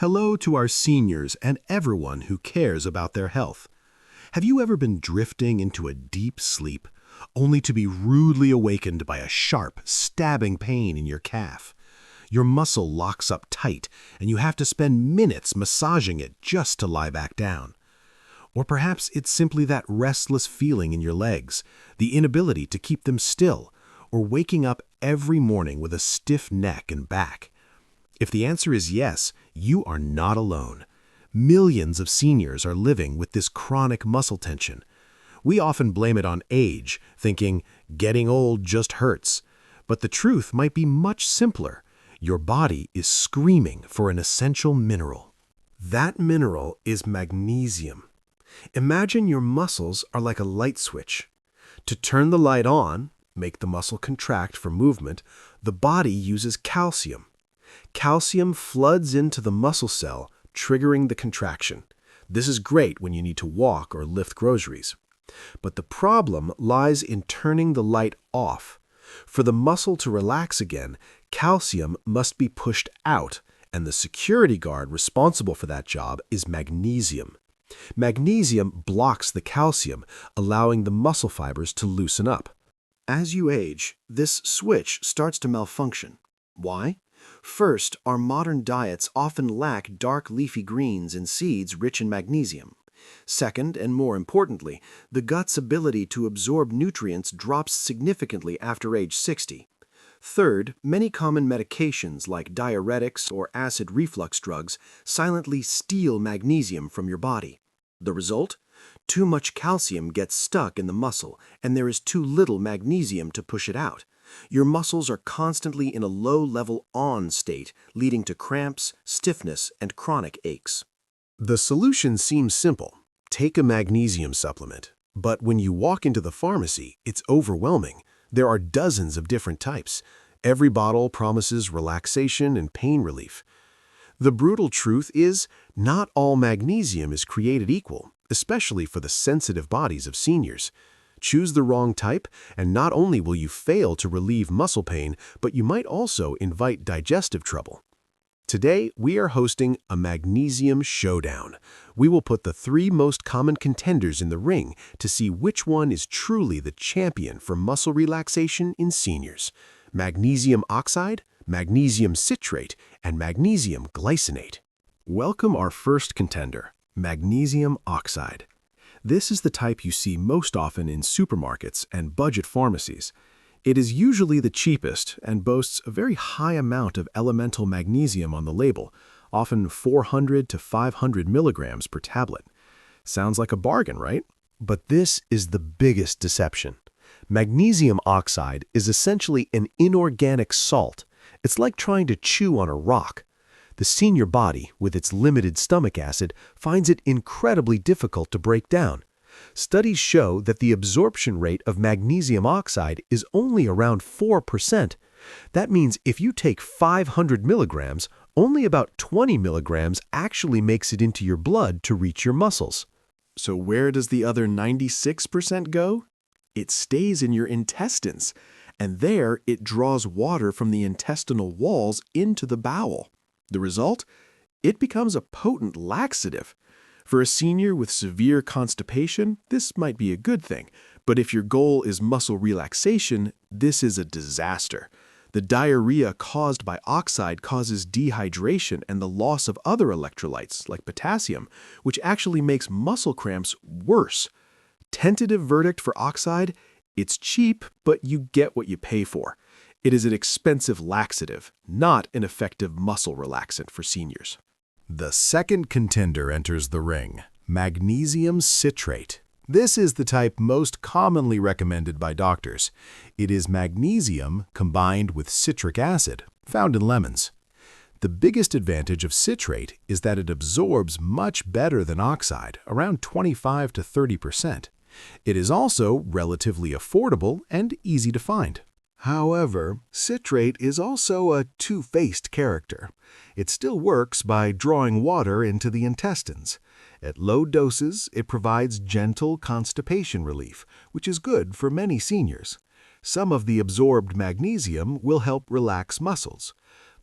Hello to our seniors and everyone who cares about their health. Have you ever been drifting into a deep sleep, only to be rudely awakened by a sharp, stabbing pain in your calf? Your muscle locks up tight, and you have to spend minutes massaging it just to lie back down. Or perhaps it's simply that restless feeling in your legs, the inability to keep them still, or waking up every morning with a stiff neck and back. If the answer is yes, you are not alone. Millions of seniors are living with this chronic muscle tension. We often blame it on age, thinking, getting old just hurts. But the truth might be much simpler. Your body is screaming for an essential mineral. That mineral is magnesium. Imagine your muscles are like a light switch. To turn the light on, make the muscle contract for movement, the body uses calcium. Calcium floods into the muscle cell, triggering the contraction. This is great when you need to walk or lift groceries. But the problem lies in turning the light off. For the muscle to relax again, calcium must be pushed out, and the security guard responsible for that job is magnesium. Magnesium blocks the calcium, allowing the muscle fibers to loosen up. As you age, this switch starts to malfunction. Why? First, our modern diets often lack dark leafy greens and seeds rich in magnesium. Second, and more importantly, the gut's ability to absorb nutrients drops significantly after age 60. Third, many common medications like diuretics or acid reflux drugs silently steal magnesium from your body. The result? Too much calcium gets stuck in the muscle, and there is too little magnesium to push it out. Your muscles are constantly in a low-level on state, leading to cramps, stiffness, and chronic aches. The solution seems simple. Take a magnesium supplement. But when you walk into the pharmacy, it's overwhelming. There are dozens of different types. Every bottle promises relaxation and pain relief. The brutal truth is, not all magnesium is created equal, especially for the sensitive bodies of seniors. Choose the wrong type, and not only will you fail to relieve muscle pain, but you might also invite digestive trouble. Today, we are hosting a Magnesium Showdown. We will put the 3 most common contenders in the ring to see which one is truly the champion for muscle relaxation in seniors: Magnesium Oxide, Magnesium Citrate, and Magnesium Glycinate. Welcome our first contender, Magnesium Oxide. This is the type you see most often in supermarkets and budget pharmacies. It is usually the cheapest and boasts a very high amount of elemental magnesium on the label, often 400 to 500 milligrams per tablet. Sounds like a bargain, right? But this is the biggest deception. Magnesium oxide is essentially an inorganic salt. It's like trying to chew on a rock. The senior body, with its limited stomach acid, finds it incredibly difficult to break down. Studies show that the absorption rate of magnesium oxide is only around 4%. That means if you take 500 milligrams, only about 20 milligrams actually makes it into your blood to reach your muscles. So where does the other 96% go? It stays in your intestines, and there it draws water from the intestinal walls into the bowel. The result? It becomes a potent laxative. For a senior with severe constipation, this might be a good thing, but if your goal is muscle relaxation, this is a disaster. The diarrhea caused by oxide causes dehydration and the loss of other electrolytes, like potassium, which actually makes muscle cramps worse. Tentative verdict for oxide: it's cheap, but you get what you pay for. It is an expensive laxative, not an effective muscle relaxant for seniors. The second contender enters the ring, Magnesium Citrate. This is the type most commonly recommended by doctors. It is magnesium combined with citric acid, found in lemons. The biggest advantage of citrate is that it absorbs much better than oxide, around 25 to 30%. It is also relatively affordable and easy to find. However, citrate is also a two-faced character. It still works by drawing water into the intestines. At low doses, it provides gentle constipation relief, which is good for many seniors. Some of the absorbed magnesium will help relax muscles.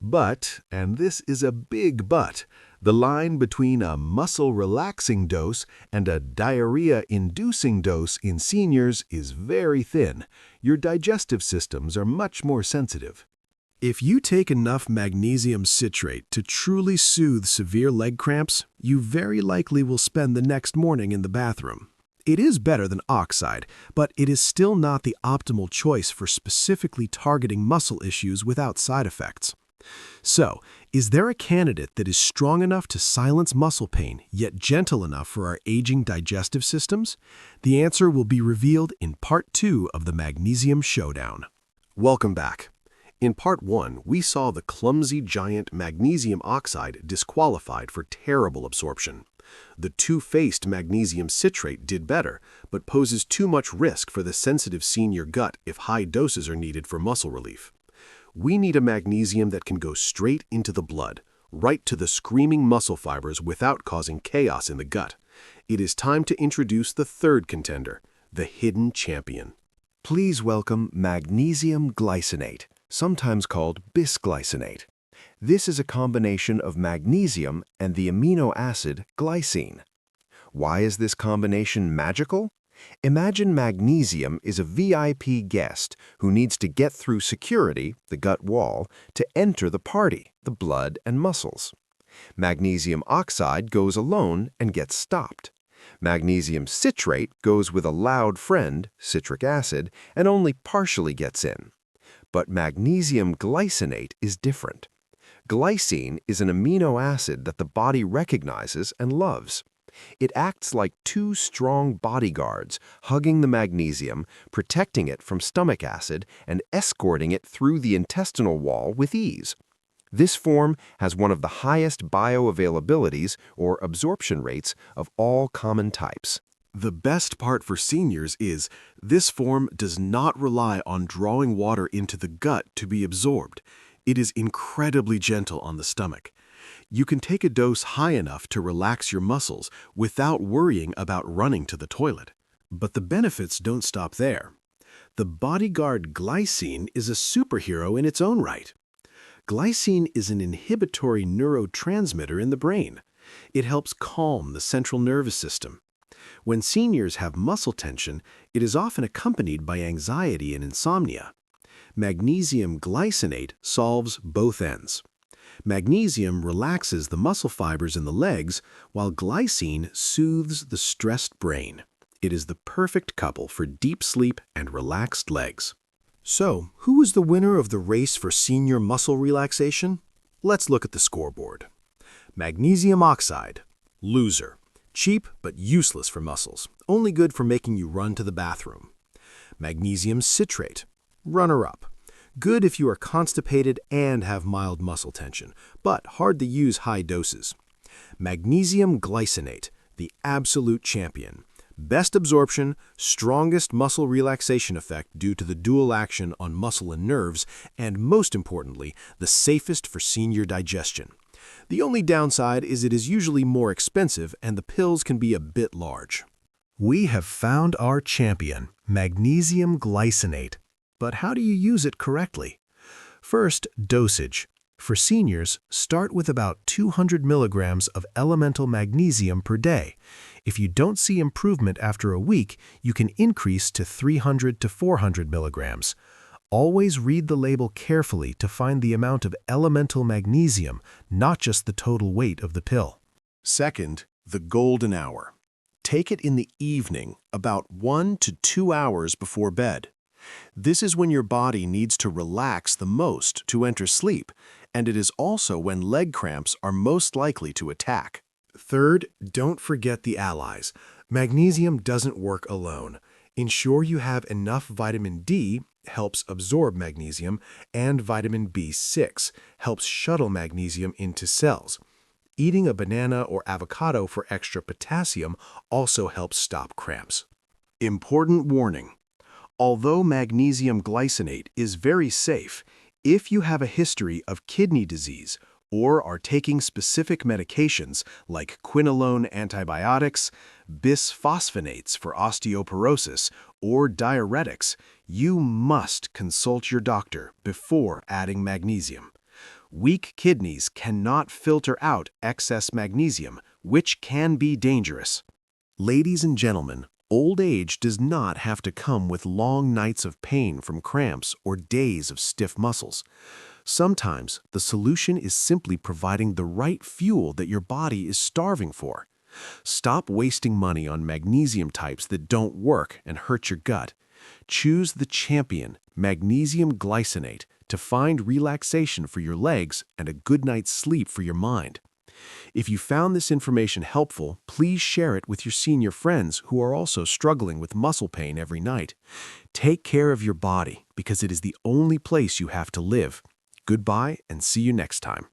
But, and this is a big but, The line between a muscle-relaxing dose and a diarrhea-inducing dose in seniors is very thin. Your digestive systems are much more sensitive. If you take enough magnesium citrate to truly soothe severe leg cramps, you very likely will spend the next morning in the bathroom. It is better than oxide, but it is still not the optimal choice for specifically targeting muscle issues without side effects. So, is there a candidate that is strong enough to silence muscle pain, yet gentle enough for our aging digestive systems? The answer will be revealed in Part 2 of the Magnesium Showdown. Welcome back. In Part 1, we saw the clumsy giant magnesium oxide disqualified for terrible absorption. The two-faced magnesium citrate did better, but poses too much risk for the sensitive senior gut if high doses are needed for muscle relief. We need a magnesium that can go straight into the blood, right to the screaming muscle fibers without causing chaos in the gut. It is time to introduce the third contender, the hidden champion. Please welcome Magnesium Glycinate, sometimes called bisglycinate. This is a combination of magnesium and the amino acid glycine. Why is this combination magical? Imagine magnesium is a VIP guest who needs to get through security, the gut wall, to enter the party, the blood and muscles. Magnesium oxide goes alone and gets stopped. Magnesium citrate goes with a loud friend, citric acid, and only partially gets in. But magnesium glycinate is different. Glycine is an amino acid that the body recognizes and loves. It acts like two strong bodyguards, hugging the magnesium, protecting it from stomach acid, and escorting it through the intestinal wall with ease. This form has one of the highest bioavailabilities, or absorption rates, of all common types. The best part for seniors is this form does not rely on drawing water into the gut to be absorbed. It is incredibly gentle on the stomach. You can take a dose high enough to relax your muscles without worrying about running to the toilet. But the benefits don't stop there. The bodyguard glycine is a superhero in its own right. Glycine is an inhibitory neurotransmitter in the brain. It helps calm the central nervous system. When seniors have muscle tension, it is often accompanied by anxiety and insomnia. Magnesium glycinate solves both ends. Magnesium relaxes the muscle fibers in the legs, while glycine soothes the stressed brain. It is the perfect couple for deep sleep and relaxed legs. So, who is the winner of the race for senior muscle relaxation? Let's look at the scoreboard. Magnesium oxide, loser. Cheap but useless for muscles, only good for making you run to the bathroom. Magnesium citrate, runner-up. Good if you are constipated and have mild muscle tension, but hard to use high doses. Magnesium glycinate, the absolute champion. Best absorption, strongest muscle relaxation effect due to the dual action on muscle and nerves, and most importantly, the safest for senior digestion. The only downside is it is usually more expensive and the pills can be a bit large. We have found our champion, magnesium glycinate. But how do you use it correctly? First, dosage. For seniors, start with about 200 milligrams of elemental magnesium per day. If you don't see improvement after a week, you can increase to 300 to 400 milligrams. Always read the label carefully to find the amount of elemental magnesium, not just the total weight of the pill. Second, the golden hour. Take it in the evening, about 1 to 2 hours before bed. This is when your body needs to relax the most to enter sleep, and it is also when leg cramps are most likely to attack. Third, don't forget the allies. Magnesium doesn't work alone. Ensure you have enough vitamin D, helps absorb magnesium, and vitamin B6, helps shuttle magnesium into cells. Eating a banana or avocado for extra potassium also helps stop cramps. Important warning. Although magnesium glycinate is very safe, if you have a history of kidney disease or are taking specific medications like quinolone antibiotics, bisphosphonates for osteoporosis, or diuretics, you must consult your doctor before adding magnesium. Weak kidneys cannot filter out excess magnesium, which can be dangerous. Ladies and gentlemen, old age does not have to come with long nights of pain from cramps or days of stiff muscles. Sometimes the solution is simply providing the right fuel that your body is starving for. Stop wasting money on magnesium types that don't work and hurt your gut. Choose the champion, Magnesium Glycinate, to find relaxation for your legs and a good night's sleep for your mind. If you found this information helpful, please share it with your senior friends who are also struggling with muscle pain every night. Take care of your body because it is the only place you have to live. Goodbye and see you next time.